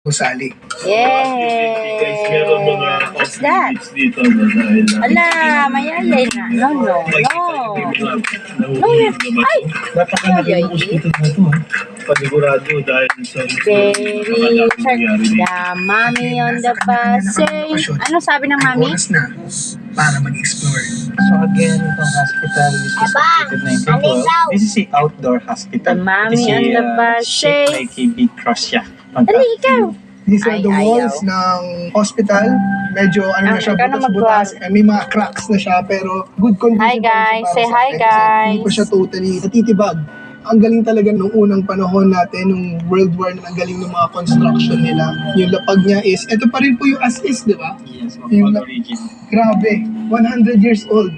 Usali. Yay! What's that? Dito na dahil Ala, mayayay na. No. No, ay! napakalaga ng hospital na ito. Panigurado dahil sa Very the mommy on the bus say. Ano sabi ng May mommy? oras na para mag-explore. So again, itong hospital is located 1912. This is the outdoor hospital. The mommy It is on the bus shaped say. like a big cross siya. Dali, ikaw. These are Ay, the walls ayaw. ng hospital. Medyo ano na siya, ikaw na butas-butas. May mga cracks na siya, pero good condition. Hi, pa rin siya guys. para Say sa hi, akin kasi guys. Hindi pa siya totally natitibag. Ang galing talaga nung unang panahon natin, nung World War na ang galing ng mga construction nila. Yung lapag niya is, ito pa rin po yung as is, di ba? Yes, Yung all origin. Grabe, 100 years old.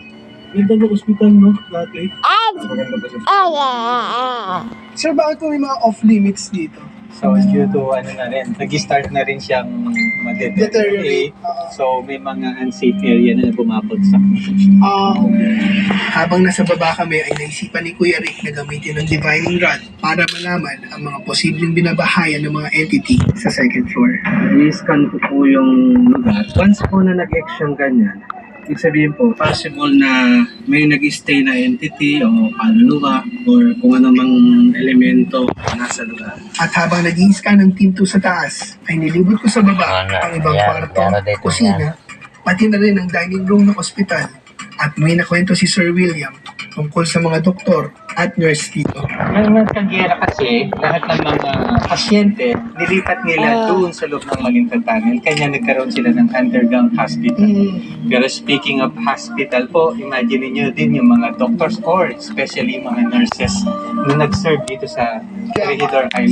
ganda ng hospital, no? Dati. Maganda ba siya? Sir, bakit po may mga off-limits dito? So due to ano na rin, nag-start na rin siyang Deteriorate. ma-deteriorate. So may mga unsafe area na bumabagsak. Habang nasa baba kami ay naisipan ni Kuya Rick na gamitin ng divining rod para malaman ang mga posibleng binabahayan ng mga entity sa second floor. I-scan ko po yung lugar. Once po na nag-action ganyan, ibig sabihin po, possible na may nag-stay na entity o kaluluwa or kung anumang elemento nasa lugar. At habang nag-i-scan ng team 2 sa taas, ay nilibot ko sa baba ang ibang kwarto, kusina, pati na rin ang dining room ng ospital. At may nakwento si Sir William tungkol sa mga doktor at nurse dito. Nang nagkagera kasi, lahat ng mga pasyente, nilipat nila doon sa loob ng Malintan Tunnel. Kanya nagkaroon sila ng underground hospital. Pero speaking of hospital po, imagine niyo din yung mga doctors or especially mga nurses na nag-serve dito sa Corregidor Island.